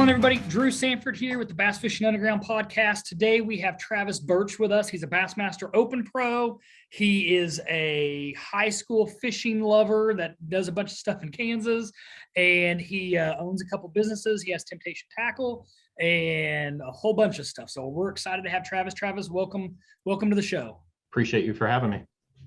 on, everybody? Drew Sanford here with the Bass Fishing Underground podcast. Today we have Travis Birch with us. He's a Bassmaster Open Pro. He is a high school fishing lover that does a bunch of stuff in Kansas, and he owns a couple businesses. He has Temptation Tackle and a whole bunch of stuff. So we're excited to have Travis. Travis, welcome to the show. Appreciate you for having me.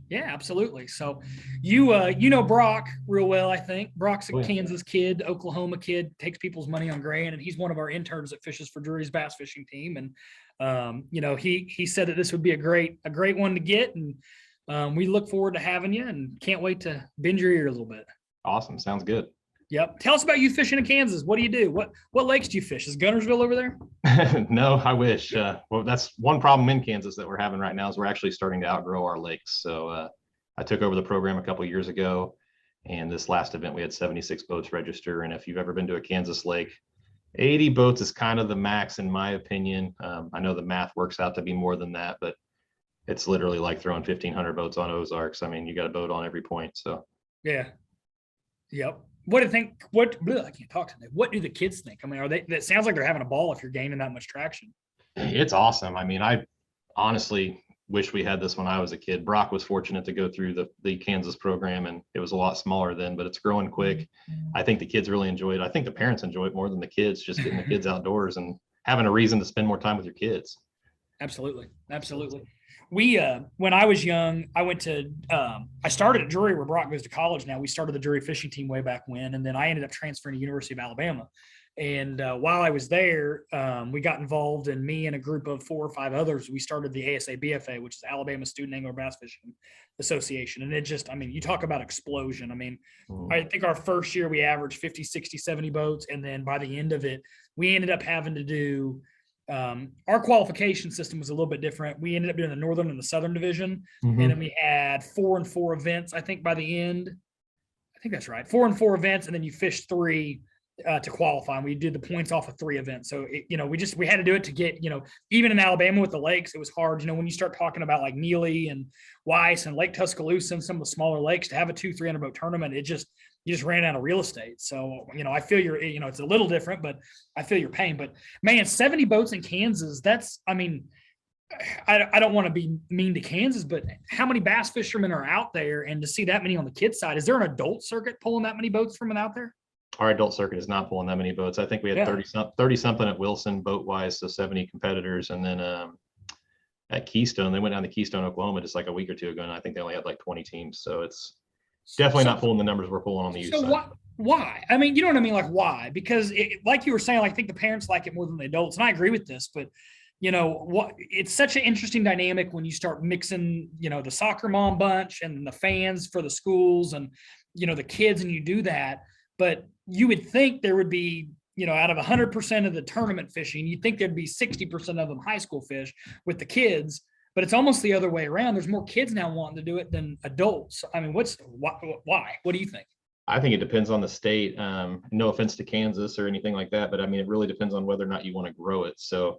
Yeah, absolutely. So you know Brock real well, I think. Brock's a Kansas kid, Oklahoma kid, takes people's money on grain, and he's one of our interns that fishes for Drury's bass fishing team. And he said that this would be a great one to get, and we look forward to having you and can't wait to bend your ear a little bit. Awesome. Sounds good. Yep. Tell us about you fishing in Kansas. What do you do? What lakes do you fish? Is Gunnersville over there? No, I wish. Well, that's one problem in Kansas that we're having right now is we're actually starting to outgrow our lakes. So I took over the program a couple of years ago, and this last event we had 76 boats register. And if you've ever been to a Kansas lake, 80 boats is kind of the max in my opinion. I know the math works out to be more than that, but it's literally like throwing 1,500 boats on Ozarks. I mean, you got a boat on every point. So yeah. Yep. What do you think? I can't talk today. What do the kids think? I mean, that sounds like they're having a ball if you're gaining that much traction. It's awesome. I mean, I honestly wish we had this when I was a kid. Brock was fortunate to go through the Kansas program, and it was a lot smaller then, but it's growing quick. I think the kids really enjoy it. I think the parents enjoy it more than the kids, just getting the kids outdoors and having a reason to spend more time with your kids. Absolutely. We, when I was young, I started at Drury where Brock goes to college now. We started the Drury fishing team way back when, and then I ended up transferring to University of Alabama. And while I was there, we got involved, and me and a group of 4 or 5 others, we started the ASA BFA, which is Alabama Student Angler Bass Fishing Association. And it just, I mean, you talk about explosion. I mean, I think our first year we averaged 50, 60, 70 boats. And then by the end of it, we ended up having to do, our qualification system was a little bit different. We ended up doing the Northern and the Southern division. And then we had 4 and 4 events, I think by the end. I think that's right. 4 and 4 events. And then you fished 3 to qualify. And we did the points off of 3 events. So, we had to do it to get, even in Alabama with the lakes, it was hard. When you start talking about like Neely and Weiss and Lake Tuscaloosa and some of the smaller lakes, to have a 200-300 boat tournament, you just ran out of real estate. So, I feel it's a little different, but I feel your pain. But man, 70 boats in Kansas, I don't want to be mean to Kansas, but how many bass fishermen are out there? And to see that many on the kids side, is there an adult circuit pulling that many boats from out there? Our adult circuit is not pulling that many boats. I think we had 30 something at Wilson boat wise. So 70 competitors. And then at Keystone, they went down to Keystone, Oklahoma just like a week or 2 ago. And I think they only had like 20 teams. So it's definitely not pulling the numbers we're pulling on the youth side. Why? I mean, you know what I mean? Like I because like you were saying, I think the parents like it more than the adults. And I agree with this, but it's such an interesting dynamic when you start mixing, the soccer mom bunch and the fans for the schools and, the kids, and you do that. But you would think there would be, out of 100% of the tournament fishing, you'd think there'd be 60% of them high school fish with the kids, but it's almost the other way around. There's more kids now wanting to do it than adults. I mean, why? What do you think? I think it depends on the state. No offense to Kansas or anything like that, but I mean, it really depends on whether or not you want to grow it. So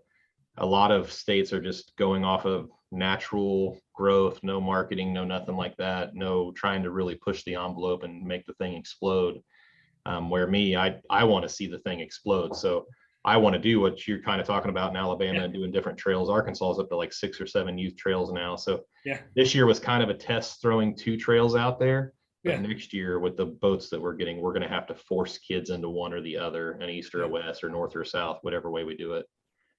a lot of states are just going off of natural growth, no marketing, no nothing like that, no trying to really push the envelope and make the thing explode. Where I want to see the thing explode. So I want to do what you're kind of talking about in Alabama and doing different trails. Arkansas is up to like 6 or 7 youth trails now. So this year was kind of a test throwing 2 trails out there. But next year with the boats that we're getting, we're going to have to force kids into one or the other, an east or a west or north or south, whatever way we do it.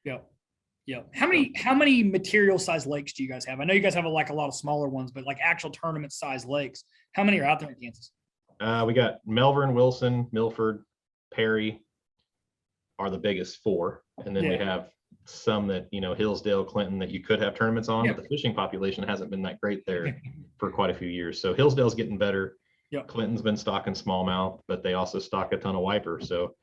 Yeah. How many material size lakes do you guys have? I know you guys have a lot of smaller ones, but like actual tournament size lakes. How many are out there in Kansas? We got Melbourne, Wilson, Milford, Perry are the biggest 4. And then we have some that, Hillsdale, Clinton, that you could have tournaments on, but the fishing population hasn't been that great there for quite a few years. So Hillsdale's getting better. Clinton's been stocking smallmouth, but they also stock a ton of wiper. So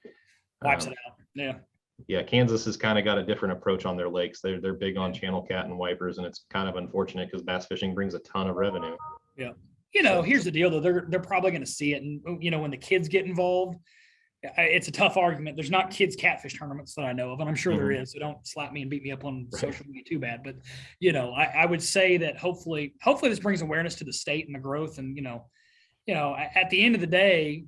wipes it out. Yeah, Kansas has kind of got a different approach on their lakes. They're big on channel cat and wipers, and it's kind of unfortunate because bass fishing brings a ton of revenue. Yeah. Here's the deal though. They're probably going to see it. And, when the kids get involved, it's a tough argument. There's not kids catfish tournaments that I know of, and I'm sure there is. So don't slap me and beat me up on social media too bad. But, I would say that hopefully this brings awareness to the state and the growth. And, at the end of the day,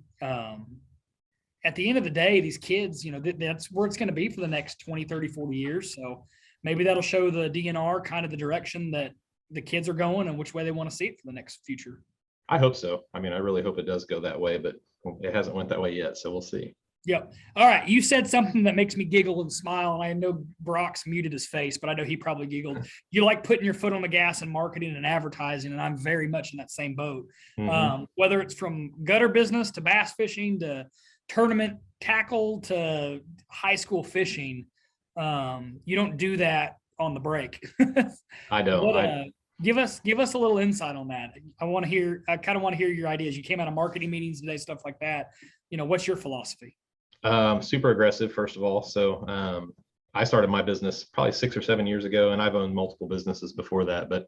at the end of the day, these kids, that's where it's going to be for the next 20, 30, 40 years. So maybe that'll show the DNR kind of the direction that the kids are going and which way they want to see it for the next future. I hope so. I mean, I really hope it does go that way, but it hasn't went that way yet. So we'll see. Yep. All right. You said something that makes me giggle and smile. And I know Brock's muted his face, but I know he probably giggled. You like putting your foot on the gas in marketing and advertising. And I'm very much in that same boat. Whether it's from gutter business to bass fishing to tournament tackle to high school fishing, you don't do that on the break. I don't. But, give us a little insight on that. I kind of want to hear your ideas. You came out of marketing meetings today, stuff like that. What's your philosophy? Super aggressive, first of all. So I started my business probably 6 or 7 years ago, and I've owned multiple businesses before that, but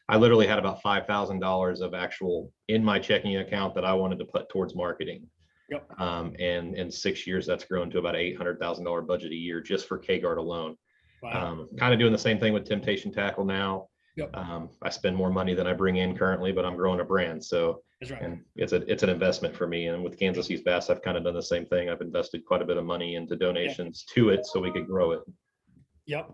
I literally had about $5,000 of actual in my checking account that I wanted to put towards marketing. Yep. And in 6 years, that's grown to about $800,000 budget a year just for K-Guard alone. Wow. Kind of doing the same thing with Temptation Tackle now. Yep. I spend more money than I bring in currently, but I'm growing a brand. So that's right. And it's an investment for me. And with Kansas East Bass, I've kind of done the same thing. I've invested quite a bit of money into donations to it so we could grow it. Yep.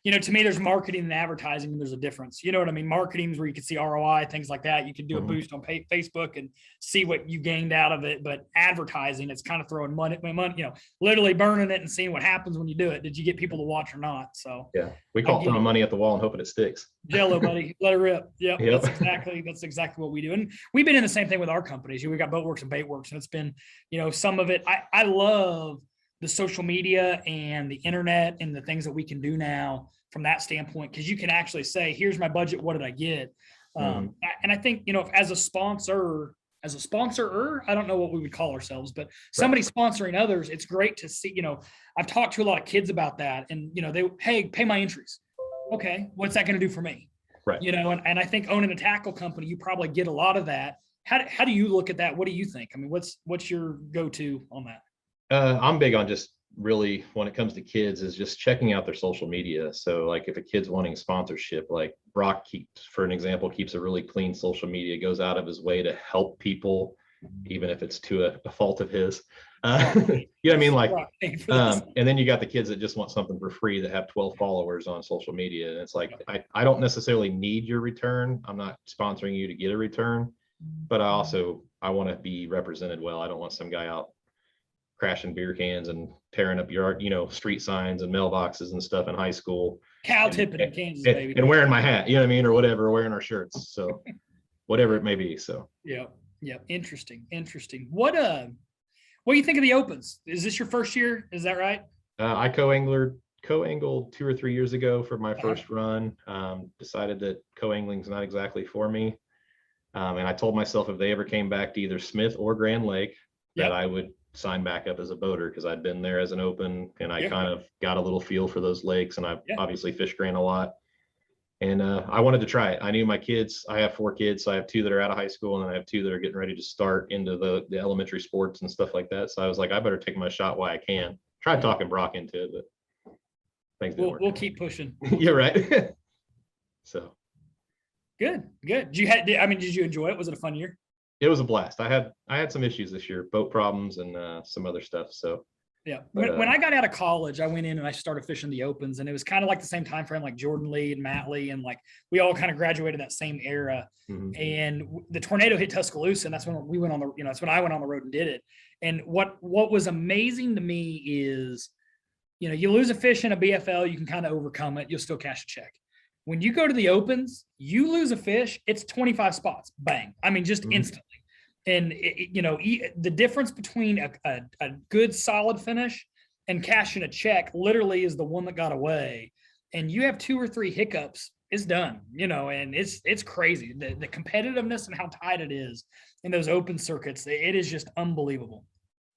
To me, there's marketing and advertising, and there's a difference. You know what I mean? Marketing is where you can see ROI, things like that. You can do a boost on Facebook and see what you gained out of it. But advertising, it's kind of throwing money, literally burning it and seeing what happens when you do it. Did you get people to watch or not? So yeah, we call it throwing money at the wall and hoping it sticks. Jello, buddy, let it rip. Yep. Yep. That's exactly what we do. And we've been in the same thing with our companies. We got Boatworks and Baitworks, and it's been, some of it. I love the social media and the internet and the things that we can do now from that standpoint, because you can actually say, here's my budget, what did I get? And I think, as a sponsor, I don't know what we would call ourselves, but somebody sponsoring others, it's great to see. I've talked to a lot of kids about that, and hey, pay my entries. Okay, what's that going to do for me? Right. And I think owning a tackle company, you probably get a lot of that. How do you look at that? What do you think? I mean, what's your go-to on that? I'm big on just really, when it comes to kids, is just checking out their social media. So like if a kid's wanting sponsorship, like Brock for an example, keeps a really clean social media, goes out of his way to help people, even if it's to a fault of his. You know what I mean? Like, and then you got the kids that just want something for free that have 12 followers on social media. And it's like, I don't necessarily need your return. I'm not sponsoring you to get a return, but I want to be represented well. I don't want some guy out crashing beer cans and tearing up your, street signs and mailboxes and stuff in high school. Cow tipping in Kansas, baby. And wearing my hat, you know what I mean? Or whatever, wearing our shirts. So whatever it may be. So. Yeah. Interesting. What do you think of the opens? Is this your first year? Is that right? I co-angled 2 or 3 years ago for my first run. Decided that co-angling is not exactly for me. And I told myself if they ever came back to either Smith or Grand Lake, that I would sign back up as a boater, because I'd been there as an open and I kind of got a little feel for those lakes, and I obviously fish Grand a lot. And I wanted to try it. I knew my kids, I have 4 kids. So I have 2 that are out of high school, and then I have 2 that are getting ready to start into the elementary sports and stuff like that. So I was like, I better take my shot while I can. Tried talking Brock into it, but things didn't work. We'll keep pushing. You're right. So. Good. Did you enjoy it? Was it a fun year? It was a blast. I had some issues this year, boat problems and some other stuff. So yeah, when I got out of college, I went in and I started fishing the opens, and it was kind of like the same time frame, like Jordan Lee and Matt Lee, and like we all kind of graduated that same era. And the tornado hit Tuscaloosa, and that's when we went on the, that's when I went on the road and did it. And what was amazing to me is, you lose a fish in a BFL, you can kind of overcome it. You'll still cash a check. When you go to the opens, you lose a fish, it's 25 spots, bang. I mean, just instantly. And the difference between a good solid finish and cashing a check literally is the one that got away. And you have 2 or 3 hiccups, it's done, and it's crazy. The competitiveness and how tight it is in those open circuits, it is just unbelievable.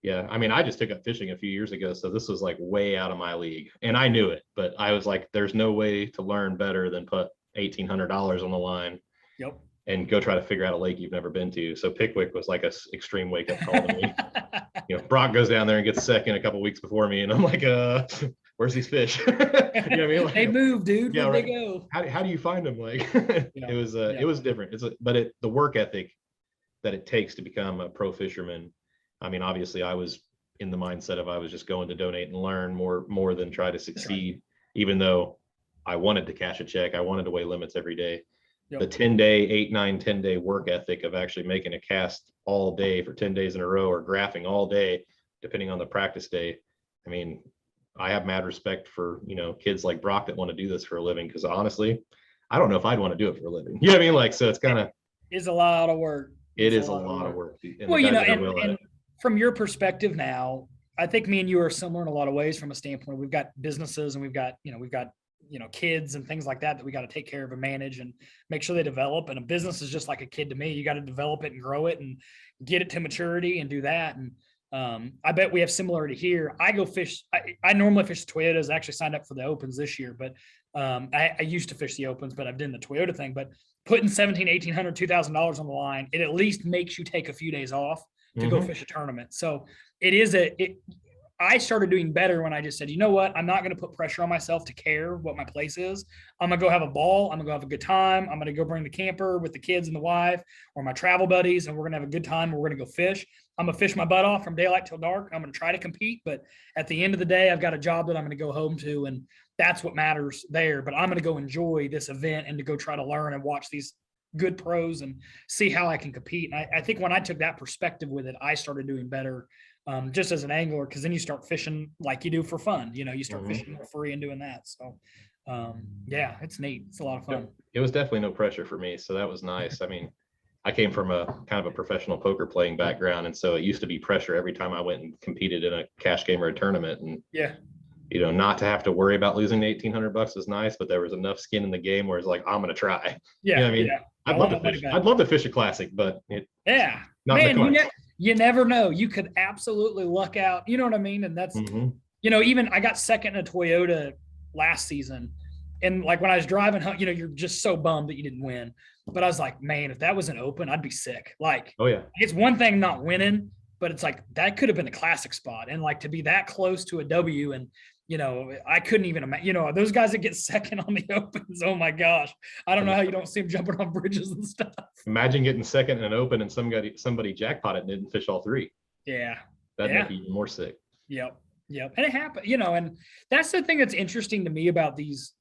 Yeah, I mean, I just took up fishing a few years ago, so this was like way out of my league, and I knew it, but I was like, there's no way to learn better than put $1,800 on the line. Yep. And go try to figure out a lake you've never been to. So Pickwick was like a extreme wake up call to me. Brock goes down there and gets second a couple weeks before me, and I'm like, where's these fish? You know what I mean? Like, they move, dude. Yeah, where'd they go? How do you find them? Like, it was different. But the work ethic that it takes to become a pro fisherman, I mean, obviously I was in the mindset of I was just going to donate and learn more than try to succeed, even though I wanted to cash a check. I wanted to weigh limits every day. Yep. The 10-day, 8, 9, 10-day work ethic of actually making a cast all day for 10 days in a row, or graphing all day, depending on the practice day. I mean, I have mad respect for, kids like Brock that want to do this for a living. Cause honestly, I don't know if I'd want to do it for a living. You know what I mean? Like, so it's kind of, it's a lot of work. It is a lot of work. And well, and from your perspective now, I think me and you are similar in a lot of ways from a standpoint. We've got businesses and we've got kids and things like that we got to take care of and manage and make sure they develop. And a business is just like a kid to me. You got to develop it and grow it and get it to maturity and do that. And I bet we have similarity here. I go fish. I normally fish Toyotas. I actually signed up for the Opens this year, but I used to fish the Opens, but I've done the Toyota thing. But putting $1,700, $1,800, $2,000 on the line, it at least makes you take a few days off to go fish a tournament. So it is I started doing better when I just said, you know what? I'm not going to put pressure on myself to care what my place is. I'm going to go have a ball. I'm going to go have a good time. I'm going to go bring the camper with the kids and the wife or my travel buddies, and we're going to have a good time. We're going to go fish. I'm going to fish my butt off from daylight till dark. I'm going to try to compete, but at the end of the day, I've got a job that I'm going to go home to, and that's what matters there. But I'm going to go enjoy this event and to go try to learn and watch these good pros and see how I can compete. And I think when I took that perspective with it, I started doing better. Just as an angler, because then you start fishing like you do for fun. You start fishing for free and doing that. So, yeah, it's neat. It's a lot of fun. It was definitely no pressure for me, so that was nice. I mean, I came from a kind of a professional poker playing background, and so it used to be pressure every time I went and competed in a cash game or a tournament. And not to have to worry about losing $1,800 is nice, but there was enough skin in the game where it's like, I'm going to try. Yeah, I mean, I'd love to fish. I'd love to fish a classic, but you never know. You could absolutely luck out. You know what I mean? And that's, even I got second in a Toyota last season. And like when I was driving home, you're just so bummed that you didn't win. But I was like, man, if that was an Open, I'd be sick. Like, oh yeah, it's one thing not winning, but it's like, that could have been a classic spot. And like to be that close to a W, and, I couldn't even imagine, those guys that get second on the Opens. Oh my gosh. I don't know how you don't see them jumping on bridges and stuff. Imagine getting second in an Open and somebody jackpotted and didn't fish all three. Yeah. That'd make you even more sick. Yep. And it happened, and that's the thing that's interesting to me about these.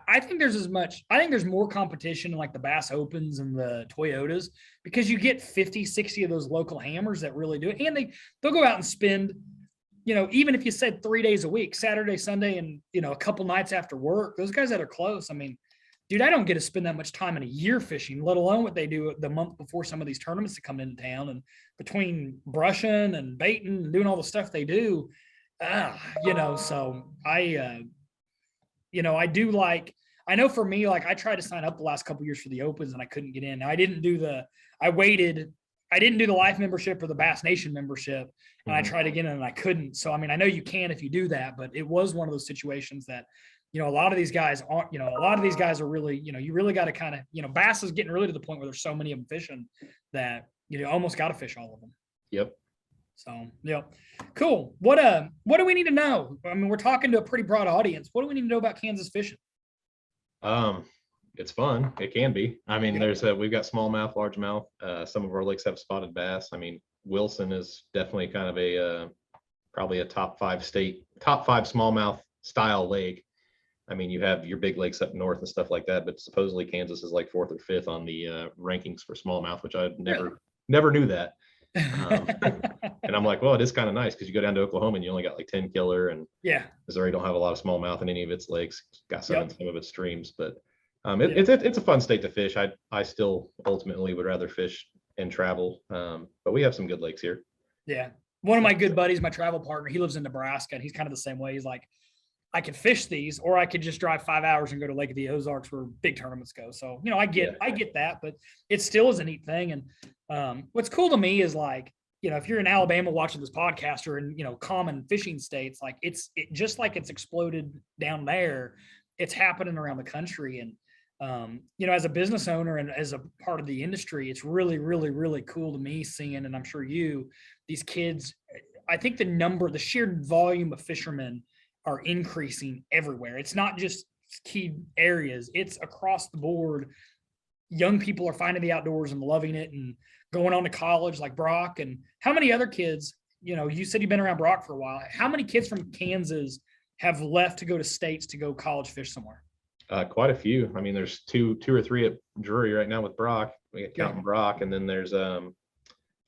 I think there's more competition in like the Bass Opens and the Toyotas, because you get 50, 60 of those local hammers that really do it. And they'll go out and spend, even if you said 3 days a week, Saturday, Sunday, and, a couple nights after work, those guys that are close. I mean, dude, I don't get to spend that much time in a year fishing, let alone what they do the month before some of these tournaments that come into town. And between brushing and baiting and doing all the stuff they do, so I do like, I know for me, like I tried to sign up the last couple of years for the Opens and I couldn't get in. I didn't do the Life membership or the Bass Nation membership, and I tried again and I couldn't. So, I mean, I know you can if you do that, but it was one of those situations that, a lot of these guys aren't, a lot of these guys are really, you really got to kind of, Bass is getting really to the point where there's so many of them fishing that, almost got to fish all of them. Yep. So, cool. What do we need to know? I mean, we're talking to a pretty broad audience. What do we need to know about Kansas fishing? It's fun. It can be. I mean, we've got smallmouth, largemouth. Some of our lakes have spotted bass. I mean, Wilson is definitely kind of probably a top five smallmouth style lake. I mean, you have your big lakes up north and stuff like that, but supposedly Kansas is like 4th or 5th on the rankings for smallmouth, which I never knew that. And I'm like, well, it is kind of nice because you go down to Oklahoma and you only got like 10 killer, and Missouri don't have a lot of smallmouth in any of its lakes. Got some in some of its streams, but it's a fun state to fish. I still ultimately would rather fish and travel, but we have some good lakes here. Yeah, one of my good buddies, my travel partner, he lives in Nebraska, and he's kind of the same way. He's like, I could fish these, or I could just drive 5 hours and go to Lake of the Ozarks where big tournaments go. So, I get that, but it still is a neat thing. And what's cool to me is like, if you're in Alabama watching this podcast, or in, common fishing states, like just like it's exploded down there, it's happening around the country. And, as a business owner and as a part of the industry, it's really, really, really cool to me seeing, and I'm sure these kids, I think the sheer volume of fishermen are increasing everywhere. It's not just key areas, it's across the board. Young people are finding the outdoors and loving it and going on to college like Brock. And how many other kids, you said you've been around Brock for a while. How many kids from Kansas have left to go to states to go college fish somewhere? Quite a few. I mean, there's two or three at Drury right now with Brock. We got counting Brock, and then there's a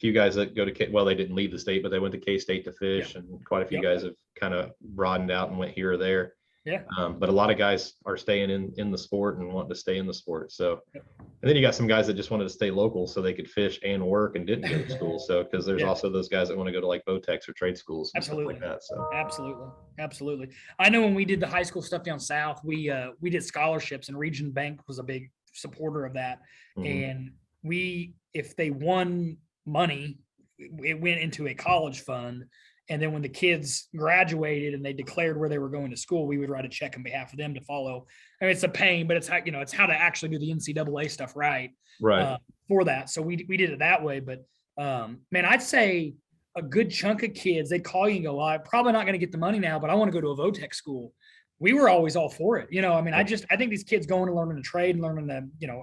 few guys that go to well, they didn't leave the state, but they went to K-State to fish, and quite a few guys have kind of broadened out and went here or there. Yeah. But a lot of guys are staying in the sport and wanting to stay in the sport. So, and then you got some guys that just wanted to stay local so they could fish and work and didn't go to school. So, because there's also those guys that want to go to like Botex or trade schools and stuff like that. So, absolutely. I know when we did the high school stuff down south, we did scholarships, and Region Bank was a big supporter of that. And if they won money, it went into a college fund. And then when the kids graduated and they declared where they were going to school, we would write a check on behalf of them to follow. I mean, it's a pain, but it's how, it's how to actually do the NCAA stuff right. For that. So we did it that way. But man, I'd say a good chunk of kids, they'd call you and go, well, I'm probably not going to get the money now, but I want to go to a Votex school. We were always all for it. I mean, I think these kids going and learning to trade and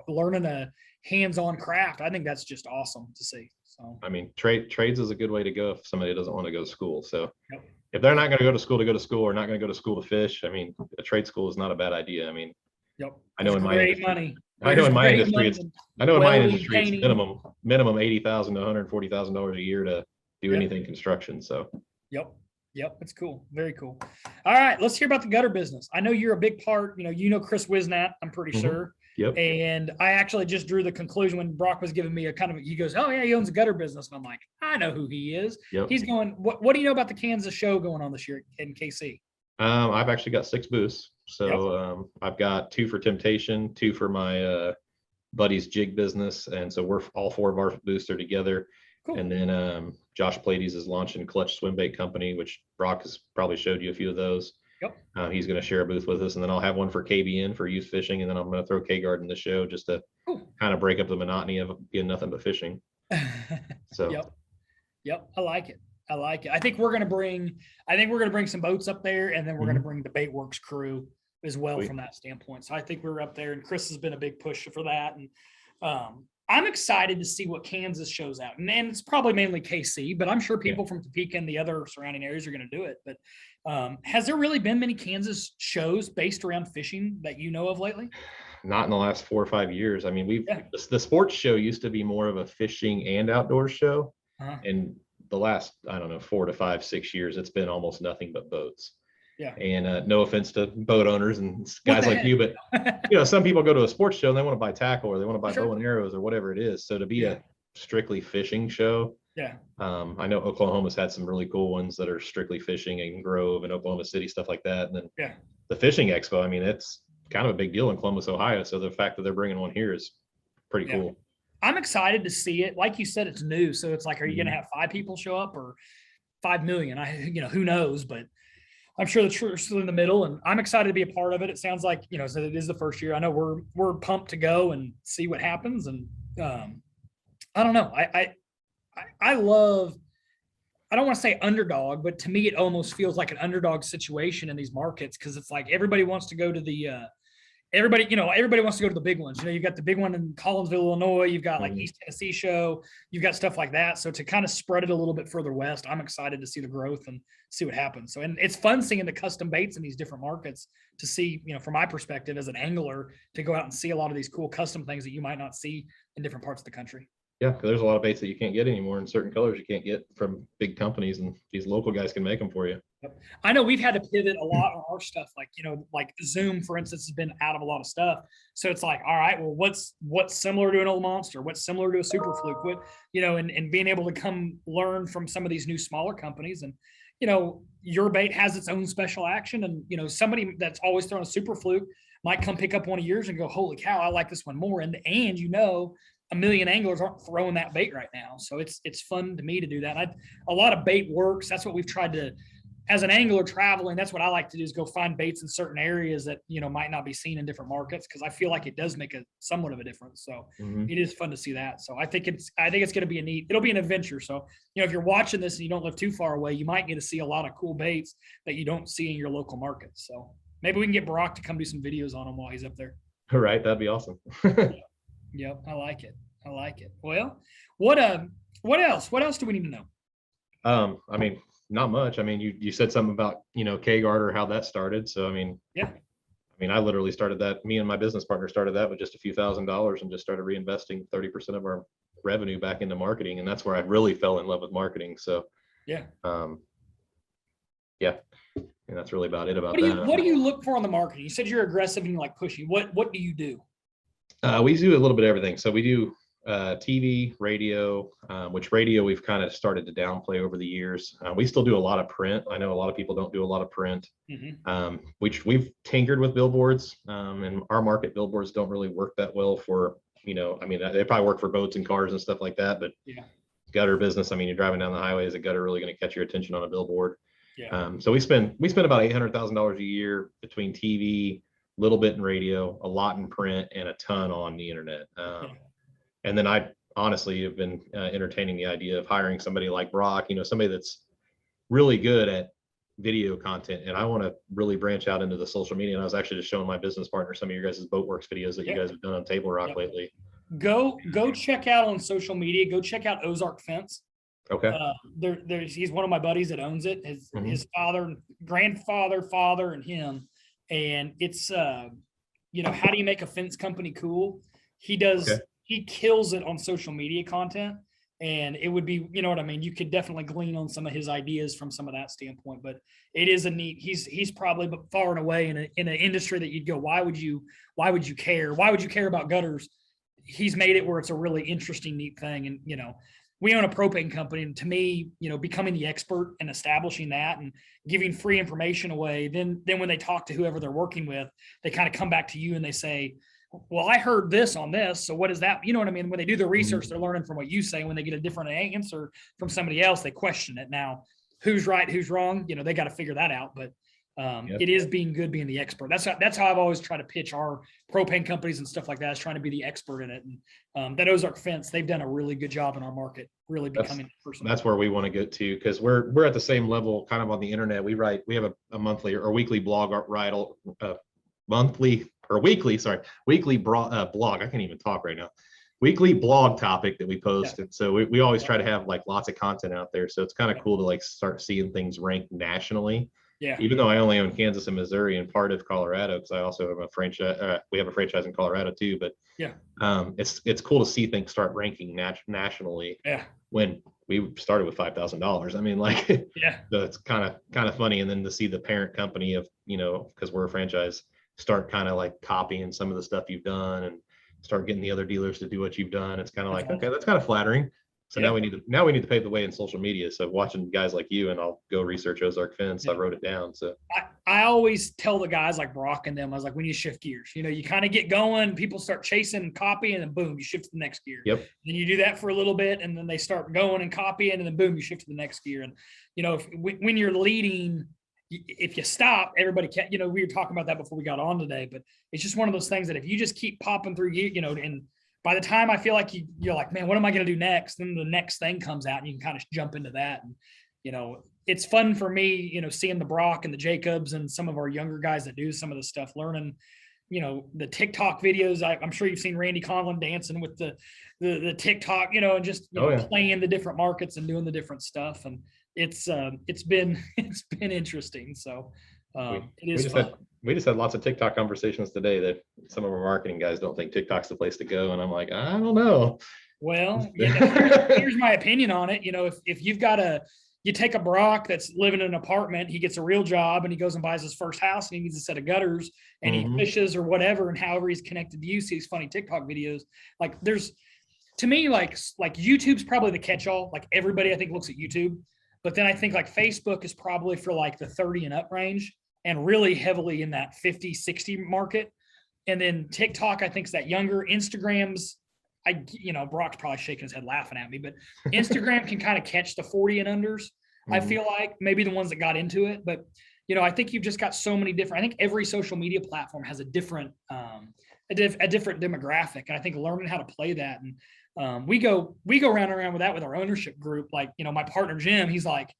learning a hands-on craft. I think that's just awesome to see. So, I mean, trades is a good way to go if somebody doesn't want to go to school. So if they're not going to go to school or not going to go to school to fish, I mean, a trade school is not a bad idea. I mean, I know in my industry, it's minimum $80,000 to $140,000 a year to do anything construction. So, Yep, it's cool. Very cool. All right, let's hear about the gutter business. I know you're a big part. Chris Wisnat, I'm pretty sure. Yep. And I actually just drew the conclusion when Brock was giving me he goes, oh yeah, he owns a gutter business. And I'm like, I know who he is. Yep. He's going, what do you know about the Kansas show going on this year in KC? I've actually got 6 booths. So I've got 2 for Temptation, 2 for my buddy's jig business. And so we're all 4 of our booths are together. Cool. And then Josh Plades is launching Clutch Swim Bait Company, which Brock has probably showed you a few of those. Yep. He's going to share a booth with us, and then I'll have one for KBN for youth fishing, and then I'm going to throw K-Guard in the show just to kind of break up the monotony of being nothing but fishing. So. Yep. I like it. I think we're going to bring some boats up there, and then we're going to bring the Baitworks crew as well from that standpoint. So I think we're up there, and Chris has been a big push for that. And I'm excited to see what Kansas shows out. And it's probably mainly KC, but I'm sure people from Topeka and the other surrounding areas are going to do it. But has there really been many Kansas shows based around fishing that you know of lately? Not in the last 4 or 5 years. I mean, the sports show used to be more of a fishing and outdoor show. And the last, 4 to 5, 6 years, it's been almost nothing but boats. Yeah. And no offense to boat owners and guys like you, but some people go to a sports show and they want to buy tackle or they want to buy bow and arrows or whatever it is. So to be a strictly fishing show, I know Oklahoma's had some really cool ones that are strictly fishing, and Grove and Oklahoma City, stuff like that. And then the fishing expo, I mean, it's kind of a big deal in Columbus, Ohio. So the fact that they're bringing one here is pretty cool. I'm excited to see it. Like you said, it's new. So it's like, are you going to have 5 people show up or 5 million? Who knows, but I'm sure the truth is still in the middle, and I'm excited to be a part of it. It sounds like, so it is the first year. I know we're pumped to go and see what happens. And I don't know. I love, I don't want to say underdog, but to me, it almost feels like an underdog situation in these markets. Cause it's like, everybody wants to go to the, everybody wants to go to the big ones. You've got the big one in Collinsville, Illinois. You've got like East Tennessee show. You've got stuff like that. So to kind of spread it a little bit further west, I'm excited to see the growth and see what happens. So, and it's fun seeing the custom baits in these different markets to see, from my perspective as an angler, to go out and see a lot of these cool custom things that you might not see in different parts of the country. Yeah, because there's a lot of baits that you can't get anymore in certain colors you can't get from big companies, and these local guys can make them for you. I know we've had to pivot a lot on our stuff. Like, like Zoom, for instance, has been out of a lot of stuff. So it's like, all right, well, what's similar to an old monster? What's similar to a super fluke? What, and being able to come learn from some of these new smaller companies. And, your bait has its own special action. And, somebody that's always thrown a super fluke might come pick up one of yours and go, holy cow, I like this one more. And a million anglers aren't throwing that bait right now. So it's fun to me to do that. A lot of bait works. That's what we've tried to, as an angler traveling, that's what I like to do, is go find baits in certain areas that, might not be seen in different markets. Cause I feel like it does make a somewhat of a difference. So it is fun to see that. So I think it's going to be it'll be an adventure. So, if you're watching this and you don't live too far away, you might get to see a lot of cool baits that you don't see in your local markets. So maybe we can get Brock to come do some videos on them while he's up there. All right. That'd be awesome. Yep. I like it. Well, what else? What else do we need to know? I mean, not much. I mean, you said something about, K-Guard or how that started. So, Yeah. I literally started that. Me and my business partner started that with just a few $1,000s and just started reinvesting 30% of our revenue back into marketing. And that's where I really fell in love with marketing. So, Yeah. Yeah. And that's really about it about What do you look for on the marketing? You said you're aggressive and you like pushing. What do you do? We do a little bit of everything. So we do TV, radio, which radio we've kind of started to downplay over the years. We still do a lot of print. I know a lot of people don't do a lot of print, which we've tinkered with billboards. And our market billboards don't really work that well for, they probably work for boats and cars and stuff like that. But gutter business, you're driving down the highway, is a gutter really going to catch your attention on a billboard? So we spend about $800,000 a year between TV, a little bit in radio, a lot in print, and a ton on the internet. And then I honestly have been entertaining the idea of hiring somebody like Brock, somebody that's really good at video content. And I want to really branch out into the social media. And I was actually just showing my business partner some of your guys' Boatworks videos that you guys have done on Table Rock lately. Go check out on social media. Go check out Ozark Fence. Okay. He's one of my buddies that owns it. His father, grandfather, father, and him. And it's how do you make a fence company cool? He does. Okay. He kills it on social media content, and it would be, you could definitely glean on some of his ideas from some of that standpoint. But it is a neat. He's probably far and away in an industry that you'd go, why would you care? Why would you care about gutters? He's made it where it's a really interesting, neat thing, and we own a propane company, and to me, becoming the expert and establishing that and giving free information away, then when they talk to whoever they're working with, they kind of come back to you and they say, well, I heard this on this. So what is that? You know what I mean? When they do their research, they're learning from what you say. When they get a different answer from somebody else, they question it. Now, who's right, who's wrong? They got to figure that out. But it is being good, being the expert. That's how I've always tried to pitch our propane companies and stuff like that, is trying to be the expert in it. And that Ozark Fence, they've done a really good job in our market, really becoming a person. That's where we want to get to, because we're at the same level kind of on the internet. We have a monthly or weekly blog, weekly blog. I can't even talk right now. Weekly blog topic that we post. And so we always try to have like lots of content out there. So it's kind of cool to like start seeing things ranked nationally. Yeah. Even though I only own Kansas and Missouri and part of Colorado, because I also have a franchise. We have a franchise in Colorado too. But it's cool to see things start ranking nationally. Yeah. When we started with $5,000, so it's kind of funny. And then to see the parent company of, because we're a franchise, start kind of like copying some of the stuff you've done and start getting the other dealers to do what you've done. It's kind of like, okay, that's kind of flattering. So now we need to pave the way in social media. So watching guys like you, and I'll go research Ozark Fence. I wrote it down. So I always tell the guys like Brock and them, I was like, we need to shift gears. You kind of get going, people start chasing and copying, and boom, you shift to the next gear. Yep. Then you do that for a little bit, and then they start going and copying, and then boom, you shift to the next gear. And when you're leading, if you stop, everybody can't. We were talking about that before we got on today, but it's just one of those things that if you just keep popping through, and by the time I feel like you're like, man, what am I going to do next? Then the next thing comes out and you can kind of jump into that. And, it's fun for me, seeing the Brock and the Jacobs and some of our younger guys that do some of the stuff, learning, the TikTok videos. I'm sure you've seen Randy Conlon dancing with the TikTok, and just playing the different markets and doing the different stuff. And it's been interesting. So it is fun. We just had lots of TikTok conversations today that some of our marketing guys don't think TikTok's the place to go. And I'm like, I don't know. Well, here's my opinion on it. If you've got you take a Brock that's living in an apartment, he gets a real job and he goes and buys his first house and he needs a set of gutters and he fishes or whatever. And however he's connected to you, sees funny TikTok videos. Like to me, like YouTube's probably the catch-all. Like everybody I think looks at YouTube, but then I think like Facebook is probably for like the 30 and up range, and really heavily in that 50, 60 market. And then TikTok, I think, is that younger. Instagram's, Brock's probably shaking his head laughing at me, but Instagram can kind of catch the 40 and unders. I feel like maybe the ones that got into it, but I think you've just got so many different, I think every social media platform has a different demographic. And I think learning how to play that. And we go round and around with that with our ownership group. Like, my partner, Jim, he's like,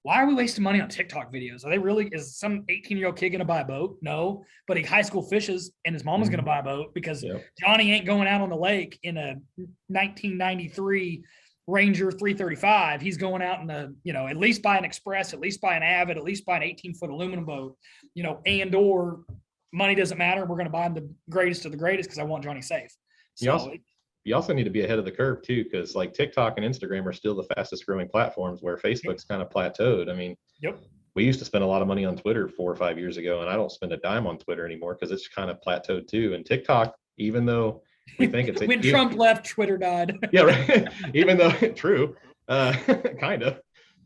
why are we wasting money on TikTok videos? Is some 18-year-old kid going to buy a boat? No, but he high school fishes and his mama's going to buy a boat because Johnny ain't going out on the lake in a 1993 Ranger 335. He's going out in the, at least buy an Express, at least buy an Avid, at least buy an 18-foot aluminum boat, and or money doesn't matter. We're going to buy him the greatest of the greatest because I want Johnny safe. So you also need to be ahead of the curve too, because like TikTok and Instagram are still the fastest growing platforms, where Facebook's kind of plateaued. I mean, yep. We used to spend a lot of money on Twitter 4 or 5 years ago, and I don't spend a dime on Twitter anymore because it's kind of plateaued too. And TikTok, even though we think it's when Trump left, Twitter died. Yeah, right. Even though true, kind of.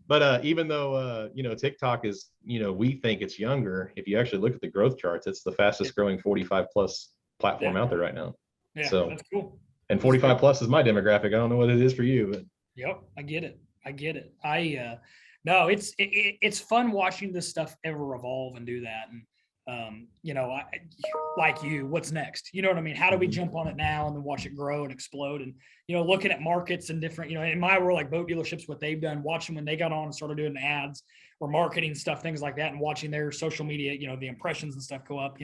But even though TikTok is, we think it's younger, if you actually look at the growth charts, it's the fastest growing 45 plus platform out there right now. Yeah, so that's cool. And 45 plus is my demographic. I don't know what it is for you, but yep, I get it. No, it's fun watching this stuff ever evolve and do that. And like you, what's next? You know what I mean? How do we jump on it now and then watch it grow and explode? And, looking at markets and different, in my world, like boat dealerships, what they've done, watching when they got on and started doing ads or marketing stuff, things like that, and watching their social media, the impressions and stuff go up,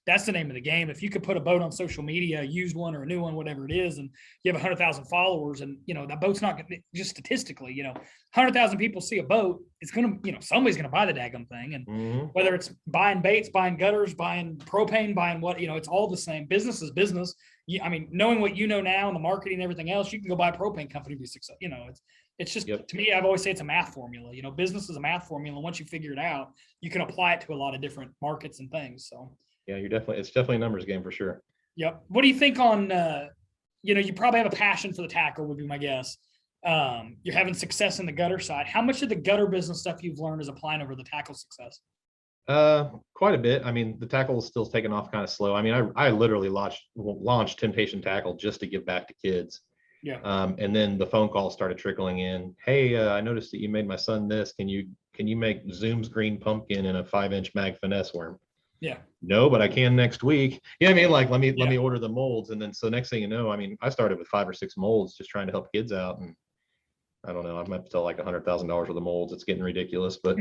that's the name of the game. If you could put a boat on social media, used one or a new one, whatever it is, and you have 100,000 followers, and, that boat's not gonna, just statistically, 100,000 people see a boat, it's going to, somebody's going to buy the daggum thing. And whether it's buying baits, buying gutters, buying propane, buying what, it's all the same. Business is business. Knowing what now and the marketing and everything else, you can go buy a propane company to be successful. It's just, to me, I've always said it's a math formula. Business is a math formula. Once you figure it out, you can apply it to a lot of different markets and things. So yeah, it's definitely a numbers game for sure. Yep. What do you think on, you probably have a passion for the tackle would be my guess. You're having success in the gutter side. How much of the gutter business stuff you've learned is applying over the tackle success? Quite a bit. I mean, the tackle is still taking off kind of slow. I mean, I literally launched Temptation Tackle just to give back to kids. Yeah. And then the phone calls started trickling in. Hey, I noticed that you made my son this. Can you make Zoom's green pumpkin in a 5-inch mag finesse worm? Yeah. No, but I can next week. Yeah, I mean, like, let me order the molds. And then, so next thing you know, I mean, I started with 5 or 6 molds just trying to help kids out. And I don't know, I might sell like $100,000 worth of molds. It's getting ridiculous, but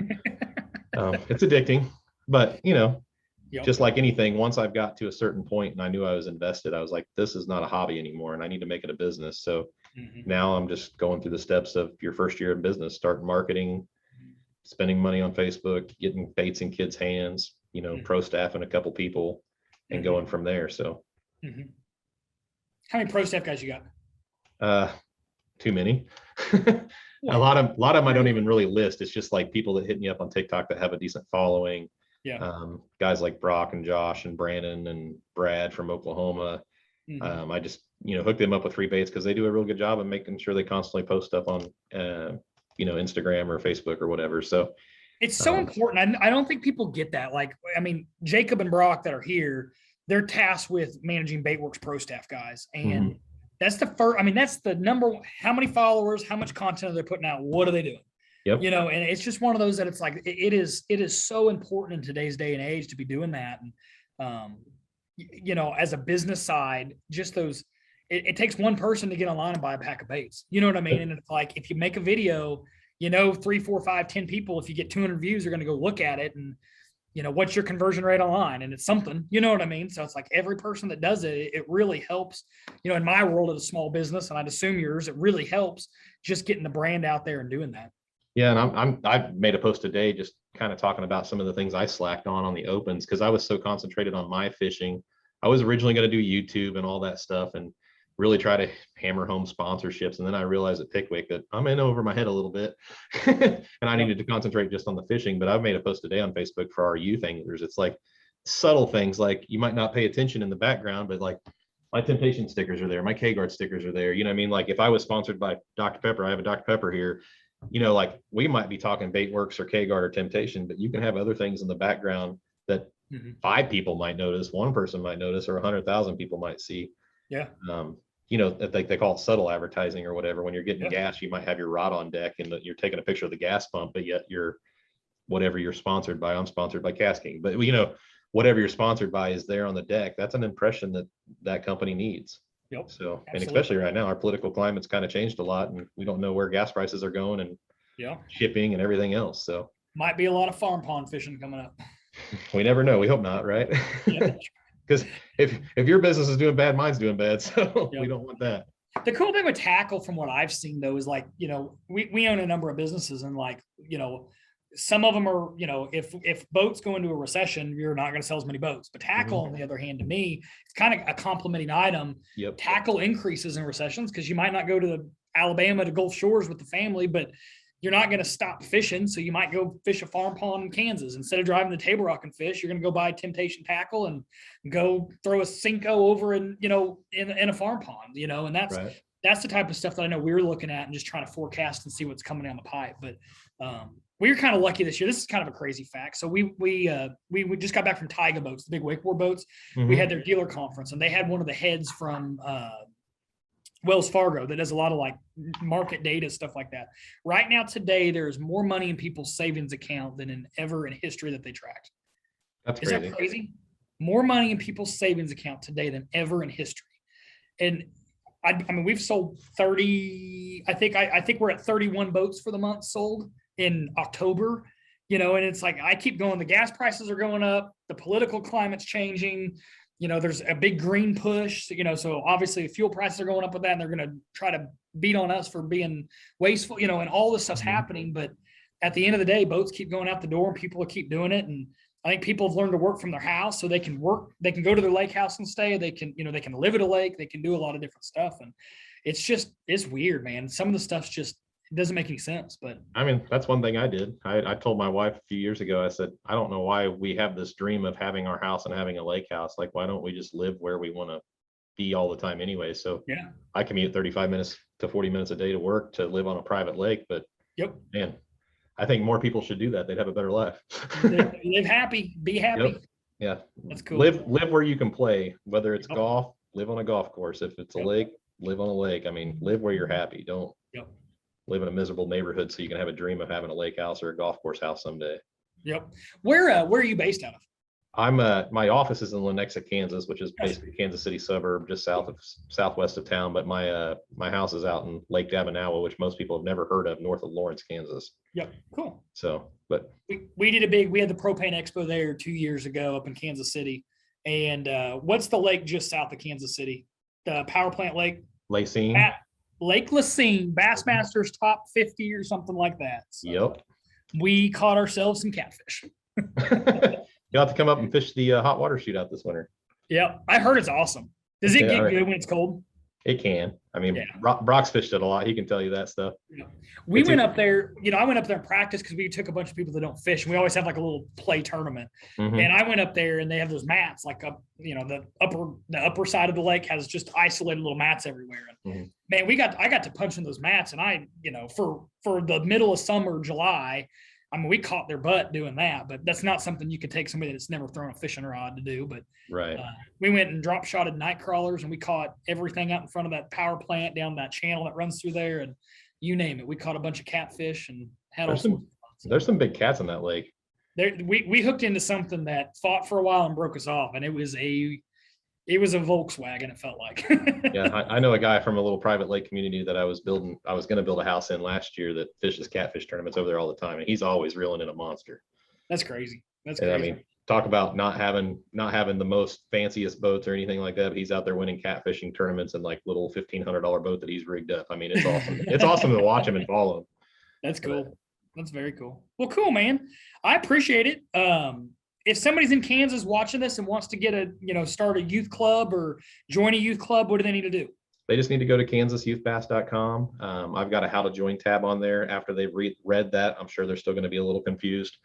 it's addicting. But, just like anything, once I've got to a certain point and I knew I was invested, I was like, this is not a hobby anymore and I need to make it a business. So now I'm just going through the steps of your first year in business, start marketing, spending money on Facebook, getting baits in kids' hands, pro staff and a couple people and going from there. So how many pro staff guys you got? Too many. A lot of them I don't even really list. It's just like people that hit me up on TikTok that have a decent following. Yeah. Guys like Brock and Josh and Brandon and Brad from Oklahoma. I just, hook them up with free baits because they do a real good job of making sure they constantly post stuff on, Instagram or Facebook or whatever. So it's so important. I don't think people get that. Like, I mean, Jacob and Brock that are here, they're tasked with managing Baitworks pro staff guys. And that's the first, that's the number one, how many followers, how much content are they putting out? What are they doing? Yep. And it's just one of those that it's like, it is so important in today's day and age to be doing that. And, as a business side, just those, it takes one person to get online and buy a pack of baits. You know what I mean? And it's like, if you make a video, 3, 4, 5, 10 people, if you get 200 views, are going to go look at it. And, what's your conversion rate online? And it's something, you know what I mean? So it's like every person that does it, it really helps, in my world of a small business, and I'd assume yours, it really helps just getting the brand out there and doing that. Yeah. And I made a post today, just kind of talking about some of the things I slacked on the opens, because I was so concentrated on my fishing. I was originally going to do YouTube and all that stuff and really try to hammer home sponsorships. And then I realized at Pickwick that I'm in over my head a little bit and I needed to concentrate just on the fishing. But I've made a post today on Facebook for our youth anglers. It's like subtle things, like you might not pay attention in the background, but like my Temptation stickers are there. My K-Guard stickers are there. You know what I mean? Like if I was sponsored by Dr. Pepper, I have a Dr. Pepper here, like we might be talking Baitworks or K-Guard or Temptation, but you can have other things in the background that 5 people might notice, 1 person might notice, or 100,000 people might see. Yeah. They call it subtle advertising or whatever. When you're getting gas, you might have your rod on deck and you're taking a picture of the gas pump, but yet whatever you're sponsored by, I'm sponsored by Casking, but whatever you're sponsored by is there on the deck. That's an impression that company needs. Yep. So, Absolutely. And especially right now, our political climate's kind of changed a lot and we don't know where gas prices are going and shipping and everything else. So might be a lot of farm pond fishing coming up. We never know. We hope not, right? Yeah. Because if your business is doing bad, mine's doing bad. So we don't want that. The cool thing with tackle from what I've seen though, is like, we own a number of businesses, and like, some of them are, if boats go into a recession, you're not going to sell as many boats. But tackle, on the other hand, to me, it's kind of a complementing item. Yep. Tackle increases in recessions because you might not go to the Alabama to Gulf Shores with the family, but you're not going to stop fishing. So you might go fish a farm pond in Kansas. Instead of driving to Table Rock and fish, you're going to go buy Temptation tackle and go throw a Cinco over in a farm pond, and that's the type of stuff that I know we're looking at and just trying to forecast and see what's coming down the pipe. But we were kind of lucky this year. This is kind of a crazy fact. So we just got back from Taiga boats, the big wakeboard boats. We had their dealer conference, and they had one of the heads from Wells Fargo that does a lot of like market data, stuff like that. Right now, today, there's more money in people's savings account than ever in history that they tracked. That's crazy. Is that crazy? More money in people's savings account today than ever in history. And I mean, we've sold 30. I think we're at 31 boats for the month sold in October. And it's like, I keep going, the gas prices are going up, the political climate's changing. There's a big green push, so obviously fuel prices are going up with that, and they're going to try to beat on us for being wasteful, and all this stuff's happening. But at the end of the day, boats keep going out the door and people will keep doing it. And I think people have learned to work from their house, so they can go to their lake house and stay. They can live at a lake. They can do a lot of different stuff. And it's weird, man. Some of the stuff's just, it doesn't make any sense. But I mean, that's one thing I did. I told my wife a few years ago, I said, I don't know why we have this dream of having our house and having a lake house. Like, why don't we just live where we want to be all the time anyway? So yeah, I commute 35 minutes to 40 minutes a day to work to live on a private lake. But man, I think more people should do that. They'd have a better life. Live happy, be happy. Yep. Yeah. That's cool. Live where you can play, whether it's golf, live on a golf course. If it's a lake, live on a lake. I mean, live where you're happy. Don't live in a miserable neighborhood so you can have a dream of having a lake house or a golf course house someday. Yep. Where are you based out of? I'm my office is in Lenexa, Kansas, which is basically Kansas City suburb, just southwest of town. But my house is out in Lake Davanawa, which most people have never heard of, north of Lawrence, Kansas. Yep. Cool. So, but we had the propane expo there 2 years ago up in Kansas City. And what's the lake just south of Kansas City? The power plant lake? Lacine. Lake Lacine, Bassmasters top 50 or something like that. So yep. We caught ourselves some catfish. You'll have to come up and fish the hot water shootout this winter. Yeah, I heard it's awesome. Does it get good when it's cold? It can. I mean, Brock's fished it a lot. He can tell you that stuff. Yeah. We went up there, I went up there and practiced because we took a bunch of people that don't fish. And we always have like a little play tournament. And I went up there and they have those mats, like up, the upper side of the lake has just isolated little mats everywhere. And man, I got to punch in those mats, and I, for the middle of summer, July, I mean, we caught their butt doing that, but that's not something you could take somebody that's never thrown a fishing rod to do. But we went and drop shotted night crawlers, and we caught everything out in front of that power plant down that channel that runs through there, and you name it. We caught a bunch of catfish and had there's some big cats in that lake. We hooked into something that fought for a while and broke us off, and it was a Volkswagen, it felt like. Yeah, I know a guy from a little private lake community that I was going to build a house in last year that fishes catfish tournaments over there all the time, and he's always reeling in a monster. That's crazy. I mean, talk about not having the most fanciest boats or anything like that, but he's out there winning catfishing tournaments in like little $1,500 boat that he's rigged up. I mean, it's awesome. It's awesome to watch him and follow him. That's cool. That's very cool. Well, cool, man. I appreciate it. If somebody's in Kansas watching this and wants to get start a youth club or join a youth club, what do they need to do? They just need to go to kansasyouthbass.com. I've got a how to join tab on there. After they've read that, I'm sure they're still going to be a little confused.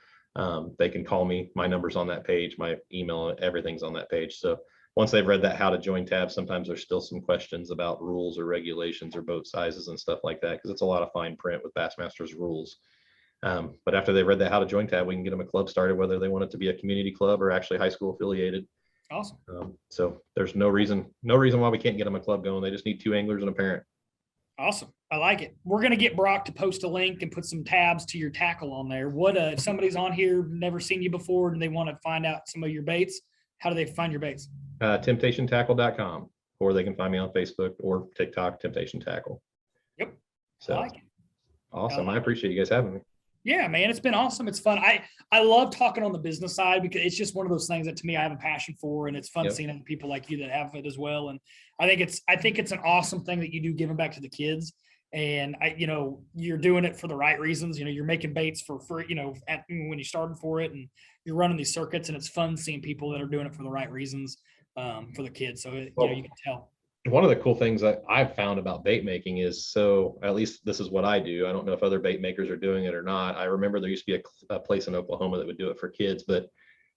They can call me. My number's on that page, my email, everything's on that page. So once they've read that how to join tab, sometimes there's still some questions about rules or regulations or boat sizes and stuff like that, because it's a lot of fine print with Bassmasters rules. But after they read that how to join tab, we can get them a club started, whether they want it to be a community club or actually high school affiliated. Awesome. So there's no reason why we can't get them a club going. They just need 2 anglers and a parent. Awesome. I like it. We're going to get Brock to post a link and put some tabs to your tackle on there. What if somebody's on here, never seen you before, and they want to find out some of your baits? How do they find your baits? TemptationTackle.com, or they can find me on Facebook or TikTok, Temptation Tackle. Yep. So I like it. Awesome. I appreciate you guys having me. Yeah, man, it's been awesome. It's fun. I love talking on the business side because it's just one of those things that to me I have a passion for, and it's fun Yep. seeing other people like you that have it as well. And I think it's an awesome thing that you do giving back to the kids. And you're doing it for the right reasons. You're making baits for free, when you started for it, and you're running these circuits, and it's fun seeing people that are doing it for the right reasons for the kids. So you can tell. One of the cool things that I've found about bait making is, so at least this is what I do. I don't know if other bait makers are doing it or not. I remember there used to be a place in Oklahoma that would do it for kids, but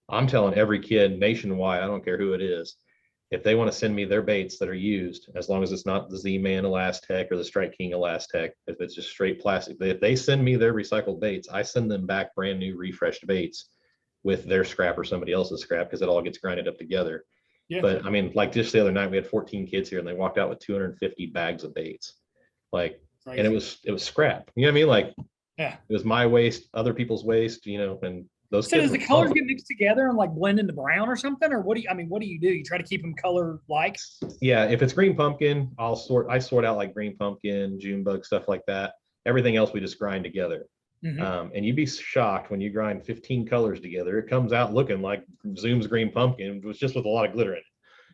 I'm telling every kid nationwide, I don't care who it is, if they want to send me their baits that are used, as long as it's not the Z-Man Elastec or the Strike King Elastec, if it's just straight plastic, if they send me their recycled baits, I send them back brand new refreshed baits with their scrap or somebody else's scrap, because it all gets grinded up together. Yeah. But I mean, like just the other night, we had 14 kids here and they walked out with 250 bags of baits. Like, Crazy. and it was scrap. You know what I mean? Like, Yeah. it was my waste, other people's waste, and those So kids does the were colors pumped. get mixed together and like blend into brown or something? Or what do you do? You try to keep them color like? Yeah, if it's green pumpkin, I sort out like green pumpkin, June bug, stuff like that. Everything else we just grind together. Mhm. And you'd be shocked when you grind 15 colors together. It comes out looking like Zoom's green pumpkin, was just with a lot of glitter in it.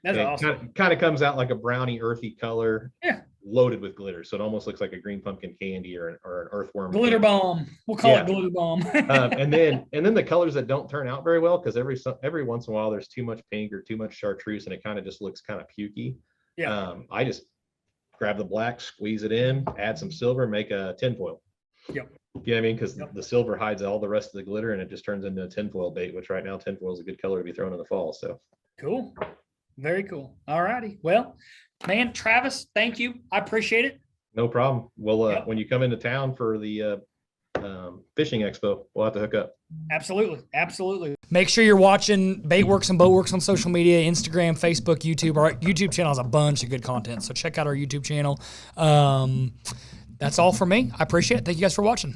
That's And awesome. it kind of comes out like a browny, earthy color, Yeah. loaded with glitter. So it almost looks like a green pumpkin candy or an earthworm Glitter candy. bomb. We'll call Yeah. it glitter bomb. And then the colors that don't turn out very well, because every once in a while there's too much pink or too much chartreuse, and it kind of just looks kind of pukey. Yeah. I just grab the black, squeeze it in, add some silver, make a tinfoil. Yep. You know what I mean? Because Yep. the silver hides all the rest of the glitter, and it just turns into a tinfoil bait, which right now tinfoil is a good color to be thrown in the fall. So Cool. Very cool. All righty. Well, man, Travis, thank you. I appreciate it. no problem. Well, Yep. when you come into town for the fishing expo, we'll have to hook up. Absolutely. Absolutely. Make sure you're watching Baitworks and Boatworks on social media, Instagram, Facebook, YouTube. Our YouTube channel has a bunch of good content. So check out our YouTube channel. That's all for me. I appreciate it. Thank you guys for watching.